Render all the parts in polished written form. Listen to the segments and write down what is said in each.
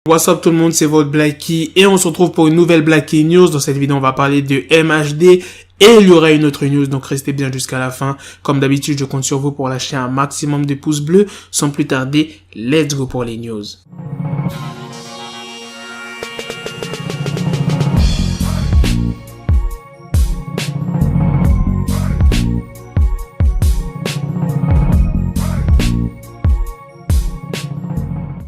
What's up tout le monde, c'est votre Blacky et on se retrouve pour une nouvelle Blacky News. Dans cette vidéo, on va parler de MHD et il y aura une autre news, donc restez bien jusqu'à la fin. Comme d'habitude, je compte sur vous pour lâcher un maximum de pouces bleus. Sans plus tarder, let's go pour les news.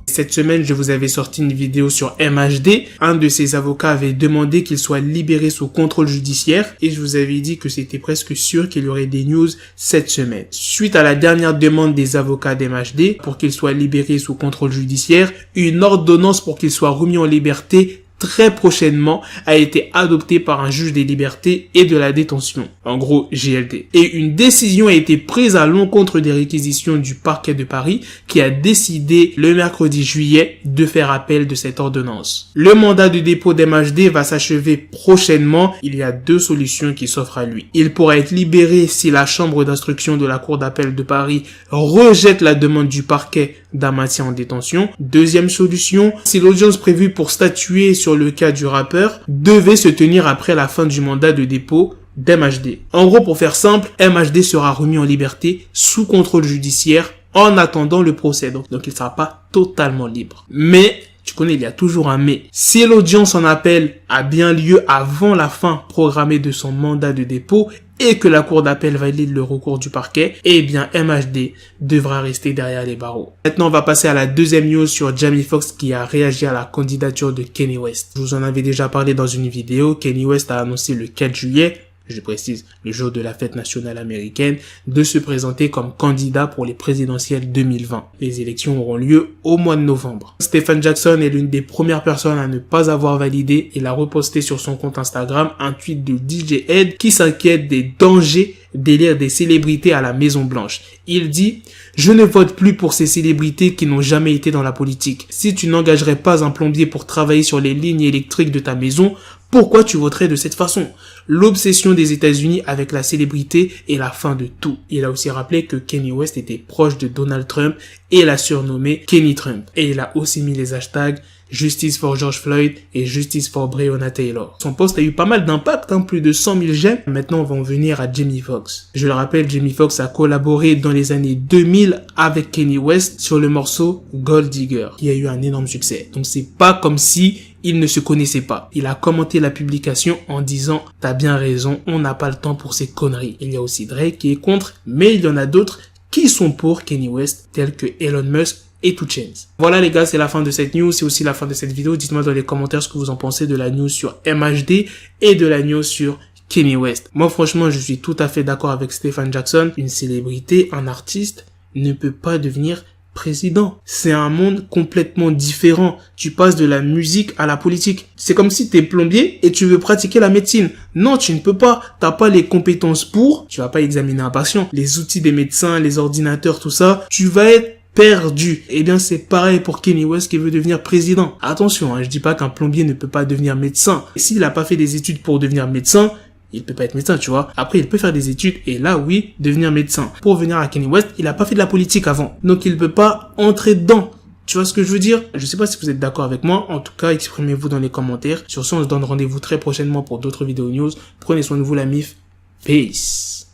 Cette semaine, je vous avais sorti une vidéo sur MHD. Un de ses avocats avait demandé qu'il soit libéré sous contrôle judiciaire et je vous avais dit que c'était presque sûr qu'il y aurait des news cette semaine. Suite à la dernière demande des avocats d'MHD pour qu'il soit libéré sous contrôle judiciaire, une ordonnance pour qu'il soit remis en liberté très prochainement a été adoptée par un juge des libertés et de la détention, en gros JLD. Et une décision a été prise à l'encontre des réquisitions du parquet de Paris qui a décidé le mercredi juillet de faire appel de cette ordonnance. Le mandat de dépôt d'MHD va s'achever prochainement. Il y a deux solutions qui s'offrent à lui. Il pourra être libéré si la chambre d'instruction de la cour d'appel de Paris rejette la demande du parquet d'un maintien en détention. Deuxième solution, si l'audience prévue pour statuer sur le cas du rappeur devait se tenir après la fin du mandat de dépôt d'MHD. En gros, pour faire simple, MHD sera remis en liberté sous contrôle judiciaire en attendant le procès. Donc il ne sera pas totalement libre. Mais, tu connais, il y a toujours un mais. Si l'audience en appel a bien lieu avant la fin programmée de son mandat de dépôt et que la cour d'appel valide le recours du parquet, eh bien MHD devra rester derrière les barreaux. Maintenant, on va passer à la deuxième news sur Jamie Foxx qui a réagi à la candidature de Kanye West. Je vous en avais déjà parlé dans une vidéo. Kanye West a annoncé le 4 juillet, je précise, le jour de la fête nationale américaine, de se présenter comme candidat pour les présidentielles 2020. Les élections auront lieu au mois de novembre. Stephen Jackson est l'une des premières personnes à ne pas avoir validé. Il a reposté sur son compte Instagram un tweet de DJ Ed qui s'inquiète des dangers d'élire des célébrités à la Maison Blanche. Il dit « Je ne vote plus pour ces célébrités qui n'ont jamais été dans la politique. Si tu n'engagerais pas un plombier pour travailler sur les lignes électriques de ta maison, pourquoi tu voterais de cette façon ?» L'obsession des États-Unis avec la célébrité est la fin de tout. Il a aussi rappelé que Kanye West était proche de Donald Trump et l'a surnommé Kenny Trump. Et il a aussi mis les hashtags Justice for George Floyd et Justice for Breonna Taylor. Son post a eu pas mal d'impact, plus de 100 000 j'aime. Maintenant, on va en venir à Jamie Foxx. Je le rappelle, Jamie Foxx a collaboré dans les années 2000 avec Kanye West sur le morceau Gold Digger, qui a eu un énorme succès. Donc c'est pas comme si il ne se connaissait pas. Il a commenté la publication en disant « T'as bien raison, on n'a pas le temps pour ces conneries ». Il y a aussi Drake qui est contre, mais il y en a d'autres qui sont pour Kanye West, tels que Elon Musk et 2 Chainz. Voilà les gars, c'est la fin de cette news, c'est aussi la fin de cette vidéo. Dites-moi dans les commentaires ce que vous en pensez de la news sur MHD et de la news sur Kanye West. Moi franchement, je suis tout à fait d'accord avec Stephen Jackson. Une célébrité, un artiste ne peut pas devenir président. C'est un monde complètement différent. Tu passes de la musique à la politique. C'est comme si t'es plombier et tu veux pratiquer la médecine. Non, tu ne peux pas. T'as pas les compétences pour. Tu vas pas examiner un patient. Les outils des médecins, les ordinateurs, tout ça, tu vas être perdu. Eh bien, c'est pareil pour Kanye West qui veut devenir président. Attention, je dis pas qu'un plombier ne peut pas devenir médecin. S'il a pas fait des études pour devenir médecin, il peut pas être médecin, tu vois. Après, il peut faire des études et là, oui, devenir médecin. Pour venir à Kanye West, il a pas fait de la politique avant. Donc, il peut pas entrer dedans. Tu vois ce que je veux dire? Je sais pas si vous êtes d'accord avec moi. En tout cas, exprimez-vous dans les commentaires. Sur ce, on se donne rendez-vous très prochainement pour d'autres vidéos news. Prenez soin de vous, la MIF. Peace.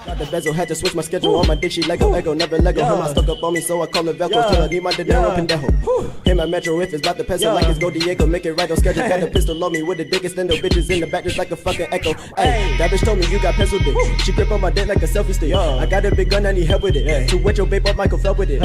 Got the bezel, had to switch my schedule on my dick, she Lego, never Lego. Her mouth stuck up on me, so I call her Velcro. Till I need my dinero pendejo. Hit my metro if it's about to pencil like it's Go Diego. Make it right on schedule. Got a pistol on me with the biggest endo bitches in the back just like a fucking echo. Hey, that bitch told me you got pencil dick. She grip on my dick like a selfie stick. I got a big gun, I need help with it. To wet your babe up, Michael fell with it.